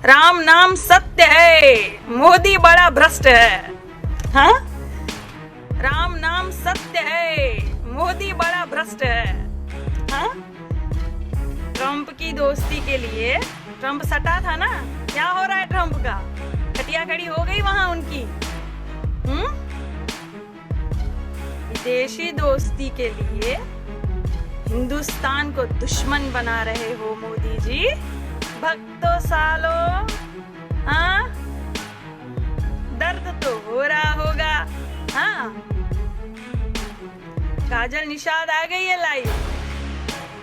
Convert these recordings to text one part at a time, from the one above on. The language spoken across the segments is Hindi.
राम नाम सत्य है, मोदी बड़ा भ्रष्ट है। हाँ, राम नाम सत्य है, मोदी बड़ा भ्रष्ट है। हाँ, ट्रंप की दोस्ती के लिए ट्रंप सटा था ना, क्या हो रहा है ट्रंप का? खटिया खड़ी हो गई वहां उनकी। विदेशी दोस्ती के लिए हिंदुस्तान को दुश्मन बना रहे हो मोदी जी। भक्तों सालो, हाँ, दर्द तो हो रहा होगा। हाँ, काजल निषाद आ गई है लाइव,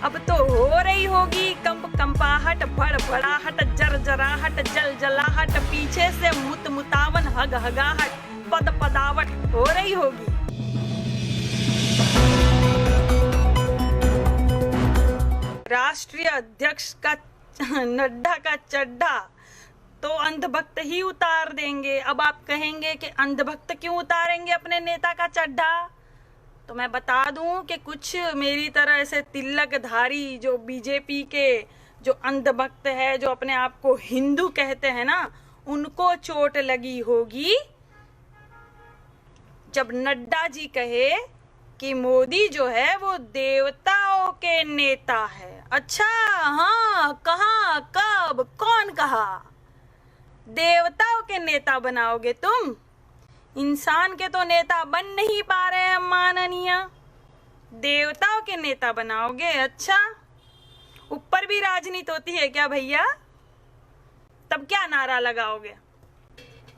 अब तो हो रही होगी कंपाहट, भड़भड़ाहट, जरजराहट, जलजलाहट, पीछे से मुतावन हगहगाहट, पदावट हो रही होगी। राष्ट्रीय अध्यक्ष का नड्डा का चड्ढा तो अंधभक्त ही उतार देंगे। अब आप कहेंगे कि अंधभक्त क्यों उतारेंगे अपने नेता का चड्ढा? तो मैं बता दूं कि कुछ मेरी तरह ऐसे तिलकधारी जो बीजेपी के जो अंधभक्त है, जो अपने आप को हिंदू कहते हैं ना, उनको चोट लगी होगी जब नड्डा जी कहे कि मोदी जो है वो देवताओं के नेता है। अच्छा, हाँ, कहाँ, कब, कौन कहा? देवताओं के नेता बनाओगे तुम? इंसान के तो नेता बन नहीं पा रहे हैं माननीय, देवताओं के नेता बनाओगे? अच्छा, ऊपर भी राजनीति होती है क्या भैया? तब क्या नारा लगाओगे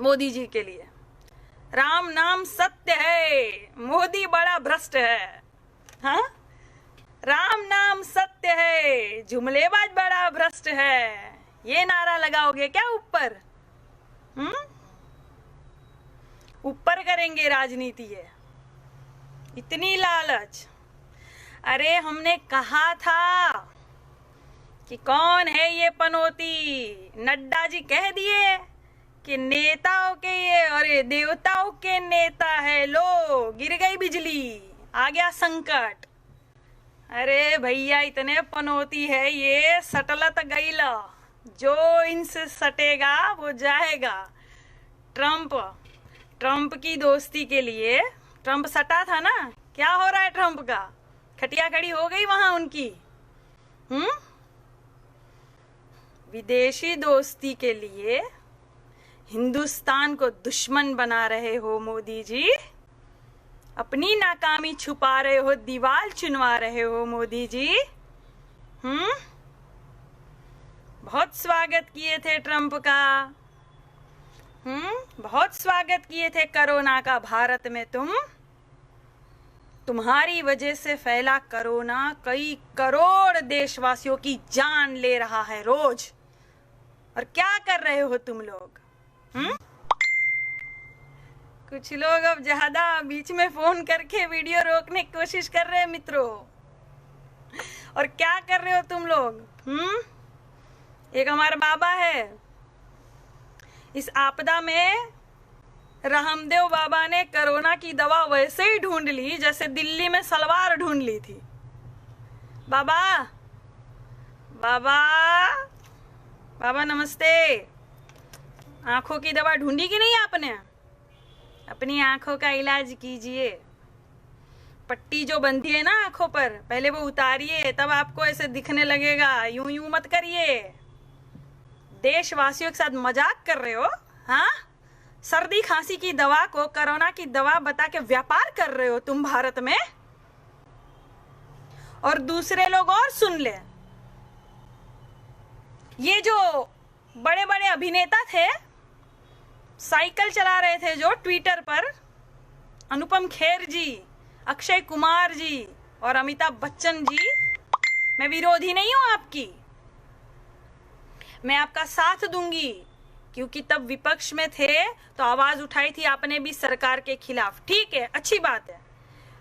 मोदी जी के लिए? राम नाम सत्य है, मोदी बड़ा भ्रष्ट है। हाँ, राम नाम सत्य है, जुमलेबाज बड़ा भ्रष्ट है, ये नारा लगाओगे क्या ऊपर? ऊपर करेंगे राजनीति है, इतनी लालच। अरे हमने कहा था कि कौन है ये पनौती, नड्डा जी कह दिए कि नेताओं के ये, अरे देवताओं के नेता है। लो, गिर गई बिजली, आ गया संकट। अरे भैया इतने पनौती है ये, सटलत गईला, जो इनसे सटेगा वो जाएगा। ट्रंप की दोस्ती के लिए ट्रंप सटा था ना, क्या हो रहा है ट्रंप का? खटिया खड़ी हो गई वहां उनकी। विदेशी दोस्ती के लिए हिंदुस्तान को दुश्मन बना रहे हो मोदी जी, अपनी नाकामी छुपा रहे हो, दीवार चुनवा रहे हो मोदी जी। बहुत स्वागत किए थे ट्रंप का, बहुत स्वागत किए थे कोरोना का भारत में। तुम्हारी वजह से फैला कोरोना कई करोड़ देशवासियों की जान ले रहा है रोज। और क्या कर रहे हो तुम लोग? कुछ लोग अब ज्यादा बीच में फोन करके वीडियो रोकने की कोशिश कर रहे हैं मित्रों। और क्या कर रहे हो तुम लोग? एक हमारा बाबा है, इस आपदा में रामदेव बाबा ने कोरोना की दवा वैसे ही ढूंढ ली जैसे दिल्ली में सलवार ढूंढ ली थी। बाबा बाबा बाबा नमस्ते। आंखों की दवा ढूंढी कि नहीं आपने? अपनी आंखों का इलाज कीजिए। पट्टी जो बंधी है ना आंखों पर, पहले वो उतारिए, तब आपको ऐसे दिखने लगेगा। यूं यूं मत करिए। देशवासियों के साथ मजाक कर रहे हो? हाँ, सर्दी खांसी की दवा को कोरोना की दवा बता के व्यापार कर रहे हो तुम भारत में। और दूसरे लोग और सुन ले, ये जो बड़े बड़े अभिनेता थे, साइकिल चला रहे थे जो ट्विटर पर, अनुपम खेर जी, अक्षय कुमार जी और अमिताभ बच्चन जी, मैं विरोधी नहीं हूं आपकी, मैं आपका साथ दूंगी, क्योंकि तब विपक्ष में थे तो आवाज उठाई थी आपने भी सरकार के खिलाफ। ठीक है, अच्छी बात है।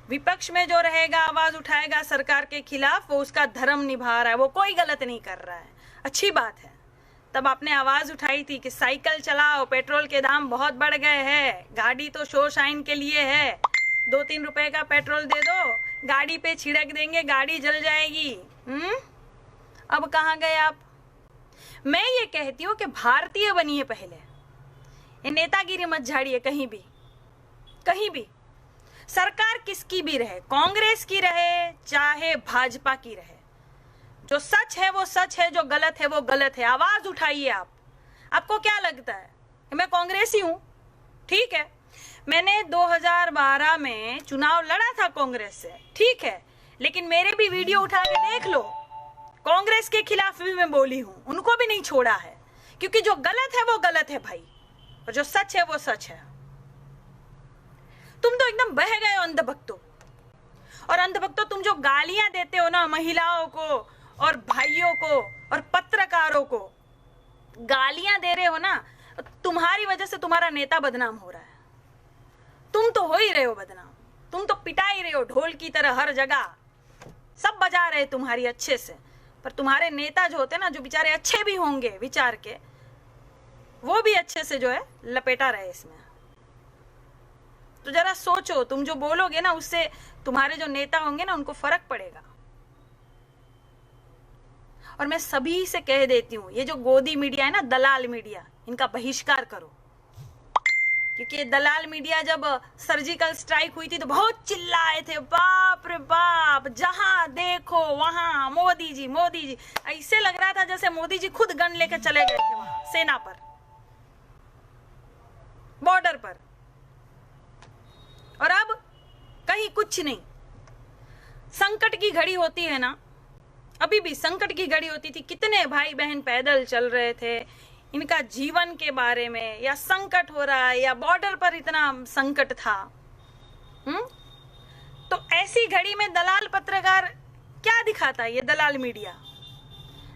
विपक्ष में जो रहेगा, आवाज उठाएगा सरकार के खिलाफ, वो उसका धर्म निभा रहा है, वो कोई गलत नहीं कर रहा है, अच्छी बात है। तब आपने आवाज उठाई थी कि साइकिल चलाओ, पेट्रोल के दाम बहुत बढ़ गए हैं, गाड़ी तो शो शाइन के लिए है, 2-3 रुपए का पेट्रोल दे दो, गाड़ी पे छिड़क देंगे, गाड़ी जल जाएगी। अब कहाँ गए आप? मैं ये कहती हूँ कि भारतीय बनिए पहले, ये नेतागिरी मत झाड़िए कहीं भी, कहीं भी। सरकार किसकी भी रहे, कांग्रेस की रहे चाहे भाजपा की रहे, जो सच है वो सच है, जो गलत है वो गलत है। आवाज उठाइए आप। आपको क्या लगता है कि मैं कांग्रेसी हूं? ठीक है, मैंने 2012 में चुनाव लड़ा था कांग्रेस से, ठीक है, लेकिन मेरे भी वीडियो उठा के देख लो, कांग्रेस के खिलाफ भी मैं बोली हूं, उनको भी नहीं छोड़ा है, क्योंकि जो गलत है वो गलत है भाई, और जो सच है वो सच है। तुम तो एकदम बह गए हो अंधभक्तों। और अंधभक्तों, तुम जो गालियां देते हो ना महिलाओं को और भाइयों को और पत्रकारों को, गालियां दे रहे हो ना, तुम्हारी वजह से तुम्हारा नेता बदनाम हो रहा है। तुम तो हो ही रहे हो बदनाम, तुम तो पिटा ही रहे हो ढोल की तरह हर जगह, सब बजा रहे तुम्हारी अच्छे से, पर तुम्हारे नेता जो होते ना, जो बेचारे अच्छे भी होंगे विचार के, वो भी अच्छे से जो है लपेटा रहे इसमें। तो जरा सोचो, तुम जो बोलोगे ना उससे तुम्हारे जो नेता होंगे ना उनको फर्क पड़ेगा। और मैं सभी से कह देती हूँ, ये जो गोदी मीडिया है ना, दलाल मीडिया, इनका बहिष्कार करो। क्योंकि ये दलाल मीडिया जब सर्जिकल स्ट्राइक हुई थी तो बहुत चिल्लाए थे, बाप रे बाप, जहां देखो वहां मोदी जी मोदी जी। ऐसे लग रहा था जैसे मोदी जी खुद गन लेके चले गए थे वहां सेना पर, बॉर्डर पर। और अब कहीं कुछ नहीं। संकट की घड़ी होती है ना, अभी भी संकट की घड़ी होती थी, कितने भाई बहन पैदल चल रहे थे इनका जीवन के बारे में, या संकट हो रहा है या बॉर्डर पर इतना संकट था। तो ऐसी घड़ी में दलाल पत्रकार क्या दिखाता है, ये दलाल मीडिया।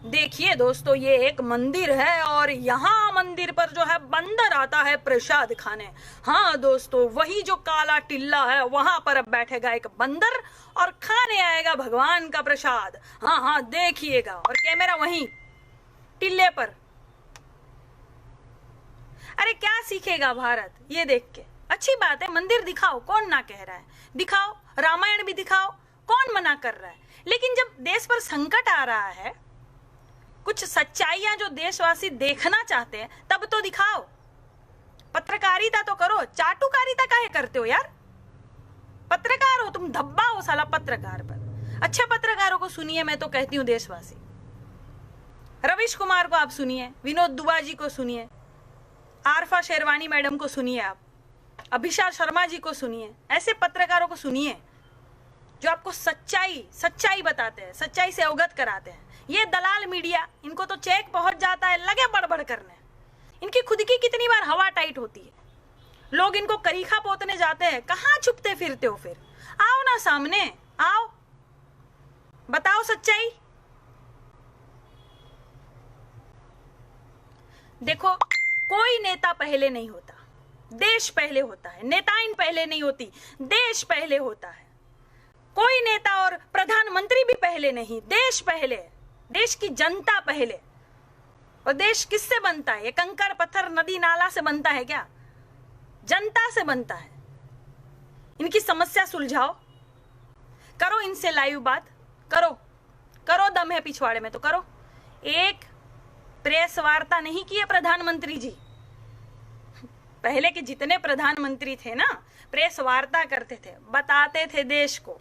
देखिए दोस्तों, ये एक मंदिर है और यहाँ मंदिर पर जो है बंदर आता है प्रसाद खाने। हाँ दोस्तों, वही जो काला टिल्ला है वहां पर अब बैठेगा एक बंदर और खाने आएगा भगवान का प्रसाद। हाँ हाँ देखिएगा, और कैमरा वहीं टिल्ले पर। अरे क्या सीखेगा भारत ये देख के? अच्छी बात है, मंदिर दिखाओ, कौन ना कह रहा है, दिखाओ, रामायण भी दिखाओ, कौन मना कर रहा है। लेकिन जब देश पर संकट आ रहा है, कुछ सच्चाइयां जो देशवासी देखना चाहते हैं, तब तो दिखाओ। पत्रकारिता तो करो, चाटुकारिता काहे करते हो यार? पत्रकार हो तुम, धब्बा हो साला पत्रकार पर। अच्छे पत्रकारों को सुनिए, मैं तो कहती हूँ देशवासी। रवीश कुमार को आप सुनिए, विनोद दुबा जी को सुनिए, आरफा शेरवानी मैडम को सुनिए, आप अभिषा शर्मा जी को सुनिए। ऐसे पत्रकारों को सुनिए जो आपको सच्चाई बताते हैं, सच्चाई से अवगत कराते हैं। ये दलाल मीडिया, इनको तो चेक पहुंच जाता है, लगे बड़बड़ करने। इनकी खुद की कितनी बार हवा टाइट होती है, लोग इनको करीखा पोतने जाते हैं। कहाँ छुपते फिरते हो फिर? आओ ना सामने, आओ, बताओ सच्चाई। देखो, कोई नेता पहले नहीं होता, देश पहले होता है। नेताइन पहले नहीं होती, देश पहले होता है। कोई नेता और प्रधानमंत्री भी पहले नहीं, देश पहले, देश की जनता पहले। और देश किससे बनता है? ये कंकड़ पत्थर नदी नाला से बनता है क्या? जनता से बनता है। इनकी समस्या सुलझाओ, करो इनसे लाइव बात, करो, दम है पिछवाड़े में तो करो। एक प्रेस वार्ता नहीं किए प्रधानमंत्री जी। पहले के जितने प्रधानमंत्री थे ना, प्रेस वार्ता करते थे, बताते थे देश को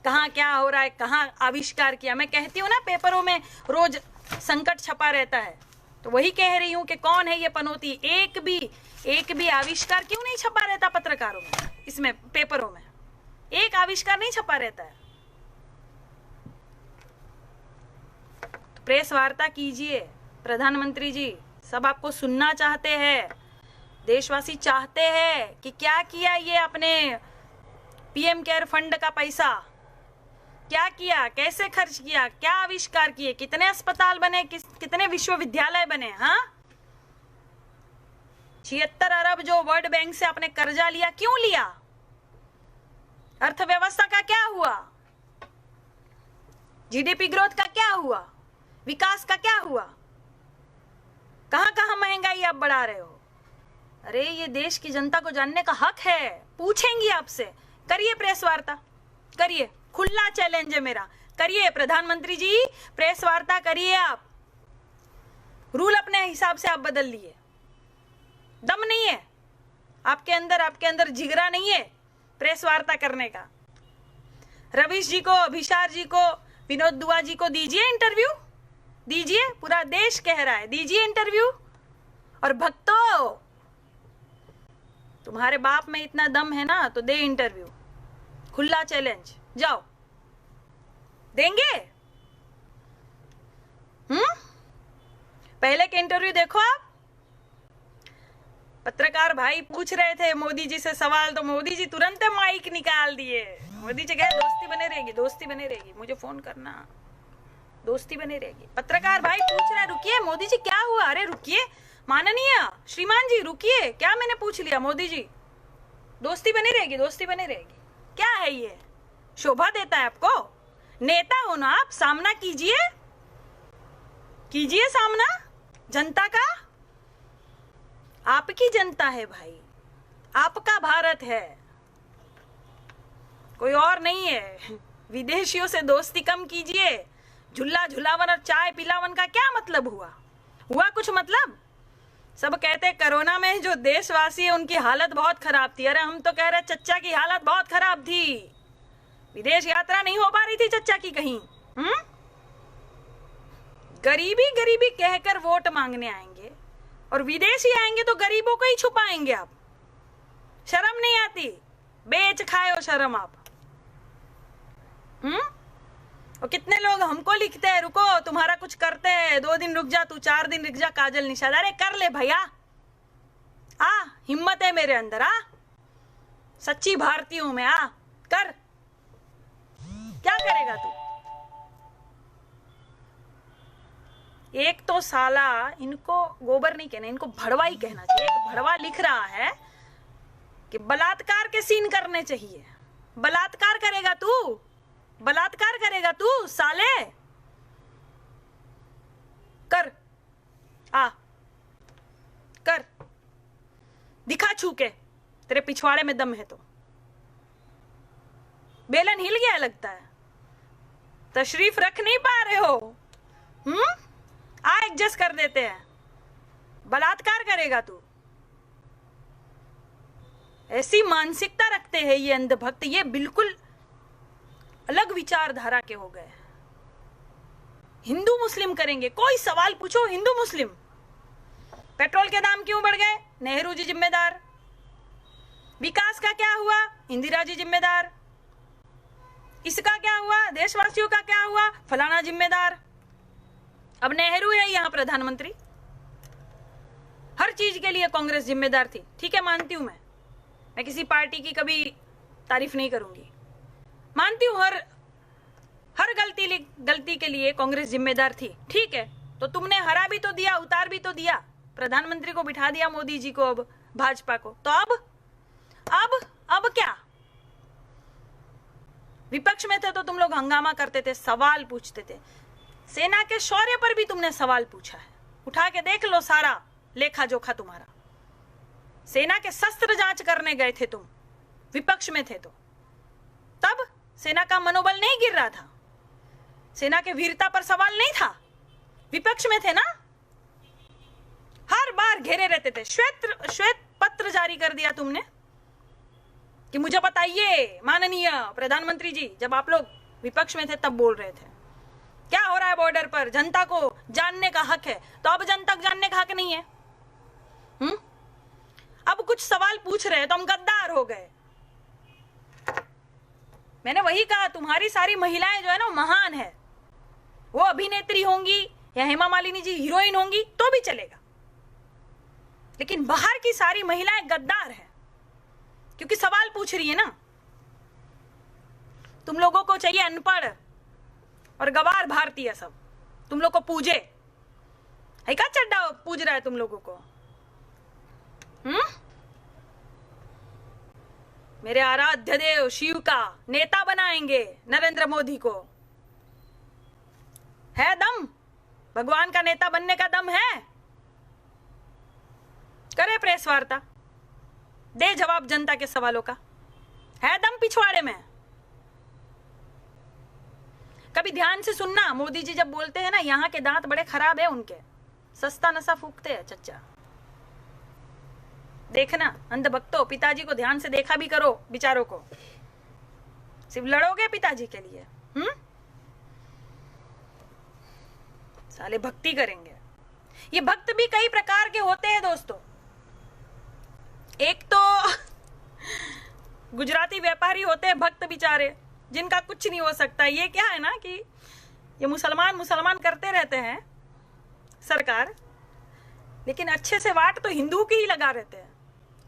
कहाँ क्या हो रहा है, कहाँ आविष्कार किया। मैं कहती हूँ ना, पेपरों में रोज संकट छपा रहता है, तो वही कह रही हूँ कि कौन है ये पनौती। एक भी आविष्कार क्यों नहीं छपा रहता पत्रकारों में, इसमें पेपरों में एक आविष्कार नहीं छपा रहता है। तो प्रेस वार्ता कीजिए प्रधानमंत्री जी, सब आपको सुनना चाहते हैं। देशवासी चाहते हैं कि क्या किया ये अपने पीएम केयर फंड का पैसा, क्या किया, कैसे खर्च किया, क्या आविष्कार किए, कितने अस्पताल बने, कितने विश्वविद्यालय बने। हाँ, 76 अरब जो वर्ल्ड बैंक से आपने कर्जा लिया, क्यों लिया? अर्थव्यवस्था का क्या हुआ? जीडीपी ग्रोथ का क्या हुआ? विकास का क्या हुआ? कहां कहां महंगाई आप बढ़ा रहे हो? अरे ये देश की जनता को जानने का हक है, पूछेंगी आपसे। करिए प्रेस वार्ता, करिए, खुला चैलेंज है मेरा, करिए प्रधानमंत्री जी, प्रेस वार्ता करिए आप। रूल अपने हिसाब से आप बदल लिए। दम नहीं है आपके अंदर जिगरा नहीं है प्रेस वार्ता करने का। रवीश जी को, अभिषार जी को, विनोद दुआ जी को दीजिए इंटरव्यू, दीजिए, पूरा देश कह रहा है दीजिए इंटरव्यू। और भक्तों, तुम्हारे बाप में इतना दम है ना तो दे इंटरव्यू, खुला चैलेंज, जाओ, देंगे? पहले के इंटरव्यू देखो आप। पत्रकार भाई पूछ रहे थे मोदी जी से सवाल तो मोदी जी तुरंत माइक निकाल दिए। मोदी जी कहे दोस्ती बने रहेगी, दोस्ती बने रहेगी, मुझे फोन करना, दोस्ती बने रहेगी। पत्रकार भाई पूछ रहे, रुकिए मोदी जी क्या हुआ? अरे रुकिए माननीय श्रीमान जी, रुकिए, क्या मैंने पूछ लिया? मोदी जी दोस्ती बनी रहेगी, दोस्ती बनी रहेगी। क्या है ये? शोभा देता है आपको? नेता हो ना आप, सामना कीजिए, कीजिए सामना जनता का। आपकी जनता है भाई, आपका भारत है, कोई और नहीं है। विदेशियों से दोस्ती कम कीजिए। झुल्ला झुलावन और चाय पिलावन का क्या मतलब हुआ? हुआ कुछ मतलब? सब कहते कोरोना में जो देशवासी है उनकी हालत बहुत खराब थी। अरे हम तो कह रहे चच्चा की हालत बहुत खराब थी, विदेश यात्रा नहीं हो पा रही थी चच्चा की कहीं। गरीबी गरीबी कहकर वोट मांगने आएंगे और विदेशी आएंगे तो गरीबों को ही छुपाएंगे आप। शर्म नहीं आती? बेच खाए हो शर्म आप। और कितने लोग हमको लिखते हैं, रुको तुम्हारा कुछ करते हैं, 2 दिन रुक जा तू, 4 दिन रुक जा काजल निषाद। अरे कर ले भैया, आ हिम्मत है मेरे अंदर, आ सच्ची भारतीय हूं मैं, आ कर। क्या करेगा तू? एक तो साला, इनको गोबर नहीं कहना, इनको भड़वा ही कहना चाहिए। एक भड़वा लिख रहा है कि बलात्कार के सीन करने चाहिए। बलात्कार करेगा तू? बलात्कार करेगा तू साले? कर, आ कर, दिखा छू के, तेरे पिछवाड़े में दम है तो। बेलन हिल गया लगता है, तशरीफ रख नहीं पा रहे हो। आ एडजस्ट कर देते हैं। बलात्कार करेगा तू? ऐसी मानसिकता रखते हैं ये अंधभक्त, ये बिल्कुल अलग विचारधारा के हो गए। हिंदू मुस्लिम करेंगे, कोई सवाल पूछो हिंदू मुस्लिम। पेट्रोल के दाम क्यों बढ़ गए? नेहरू जी जिम्मेदार। विकास का क्या हुआ? इंदिरा जी जिम्मेदार। इसका क्या हुआ? देशवासियों का क्या हुआ? फलाना जिम्मेदार। अब नेहरू है यहां प्रधानमंत्री। हर चीज के लिए कांग्रेस जिम्मेदार थी, ठीक है, मानती हूं मैं किसी पार्टी की कभी तारीफ नहीं करूंगी, मानती हूं हर गलती के लिए कांग्रेस जिम्मेदार थी, ठीक है। तो तुमने हरा भी तो दिया, उतार भी तो दिया, प्रधानमंत्री को बिठा दिया मोदी जी को, अब भाजपा को। तो अब क्या? विपक्ष में थे तो तुम लोग हंगामा करते थे, सवाल पूछते थे। सेना के शौर्य पर भी तुमने सवाल पूछा है, उठा के देख लो सारा लेखा जोखा तुम्हारा। सेना के शस्त्र जांच करने गए थे तुम, विपक्ष में थे तो तब सेना का मनोबल नहीं गिर रहा था, सेना के वीरता पर सवाल नहीं था, विपक्ष में थे ना। हर बार घेरे रहते थे। श्वेत पत्र जारी कर दिया तुमने कि मुझे बताइए माननीय प्रधानमंत्री जी, जब आप लोग विपक्ष में थे तब बोल रहे थे क्या हो रहा है बॉर्डर पर, जनता को जानने का हक है। तो अब जनता को जानने का हक नहीं है। अब कुछ सवाल पूछ रहे हैं तो हम गद्दार हो गए। मैंने वही कहा, तुम्हारी सारी महिलाएं जो है ना महान है, वो अभिनेत्री होंगी या हेमा मालिनी जी हीरोइन होंगी तो भी चलेगा, लेकिन बाहर की सारी महिलाएं गद्दार है, क्योंकि सवाल पूछ रही है ना। तुम लोगों को चाहिए अनपढ़ और गवार भारतीय, सब तुम लोग को पूजे है क्या? चड्डा पूज रहा है तुम लोगों को। मेरे आराध्य देव शिव का नेता बनाएंगे नरेंद्र मोदी को। है दम? भगवान का नेता बनने का दम है? करे प्रेस वार्ता, दे जवाब जनता के सवालों का। है दम पिछवाड़े में? कभी ध्यान से सुनना, मोदी जी जब बोलते हैं ना, यहाँ के दांत बड़े खराब है उनके, सस्ता नशा फूकते हैं चच्चा। देखना अंधभक्तों, पिताजी को ध्यान से देखा भी करो बिचारों को। सिर्फ लड़ोगे पिताजी के लिए, साले भक्ति करेंगे। ये भक्त भी कई प्रकार के होते हैं दोस्तों। एक तो गुजराती व्यापारी होते हैं भक्त बेचारे, जिनका कुछ नहीं हो सकता। ये क्या है ना कि ये मुसलमान करते रहते हैं सरकार, लेकिन अच्छे से वाट तो हिंदू की ही लगा रहते हैं,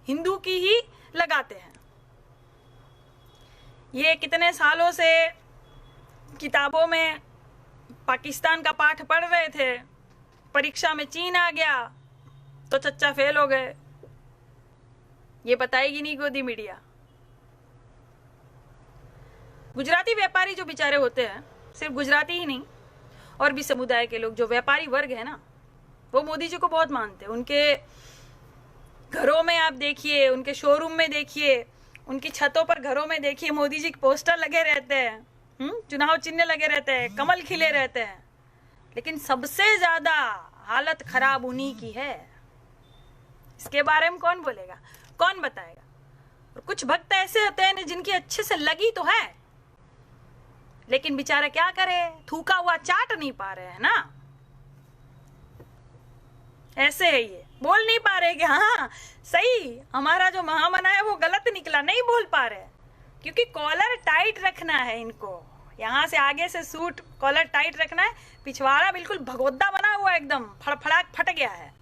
हिंदू की ही लगाते हैं। ये कितने सालों से किताबों में पाकिस्तान का पाठ पढ़ रहे थे, परीक्षा में चीन आ गया तो चच्चा फेल हो गए। ये बताएगी नहीं गोदी मीडिया। गुजराती व्यापारी जो बेचारे होते हैं, सिर्फ गुजराती ही नहीं और भी समुदाय के लोग, जो व्यापारी वर्ग है ना, वो मोदी जी को बहुत मानते हैं। उनके घरों में आप देखिए, उनके शोरूम में देखिए, उनकी छतों पर घरों में देखिए, मोदी जी के पोस्टर लगे रहते हैं, चुनाव चिन्ह लगे रहते हैं, कमल खिले रहते हैं। लेकिन सबसे ज्यादा हालत खराब उन्हीं की है। इसके बारे में कौन बोलेगा, कौन बताएगा? और कुछ भक्त ऐसे होते हैं जिनकी अच्छे से लगी तो है, लेकिन बेचारा क्या करे, थूका हुआ चाट नहीं पा रहे हैं ना। ऐसे है, ये बोल नहीं पा रहे कि हाँ सही, हमारा जो महामना है वो गलत निकला, नहीं बोल पा रहे क्योंकि कॉलर टाइट रखना है इनको। यहाँ से आगे से सूट कॉलर टाइट रखना है, पिछवाड़ा बिल्कुल भगोदा बना हुआ एकदम फड़फड़ाक फट गया है,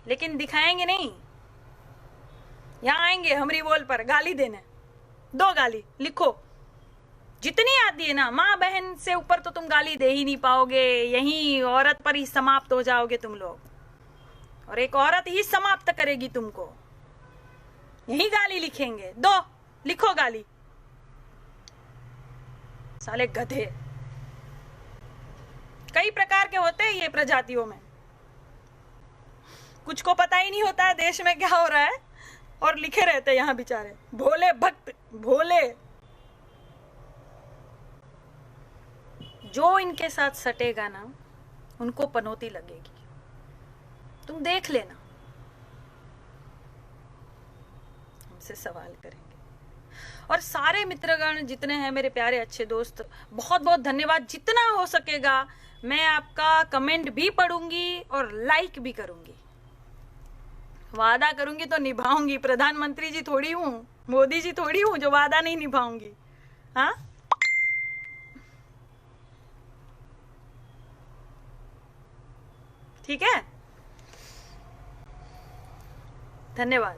लेकिन दिखाएंगे नहीं। यहाँ आएंगे हमरी बोल पर गाली देने, दो गाली लिखो जितनी आती है ना, माँ बहन से ऊपर तो तुम गाली दे ही नहीं पाओगे, यही औरत पर ही समाप्त हो जाओगे तुम लोग, और एक औरत ही समाप्त करेगी तुमको। यही गाली लिखेंगे, दो लिखो गाली, साले गधे। कई प्रकार के होते हैं ये प्रजातियों में, कुछ को पता ही नहीं होता है देश में क्या हो रहा है और लिखे रहते हैं यहाँ बेचारे भोले भक्त भोले। जो इनके साथ सटेगा ना, उनको पनौती लगेगी, तुम देख लेना। हमसे सवाल करेंगे। और सारे मित्रगण जितने हैं मेरे प्यारे अच्छे दोस्त, बहुत बहुत धन्यवाद। जितना हो सकेगा मैं आपका कमेंट भी पढ़ूंगी और लाइक भी करूंगी, वादा करूंगी तो निभाऊंगी। प्रधानमंत्री जी थोड़ी हूँ, मोदी जी थोड़ी हूँ जो वादा नहीं निभाऊंगी। हाँ, ठीक है, धन्यवाद।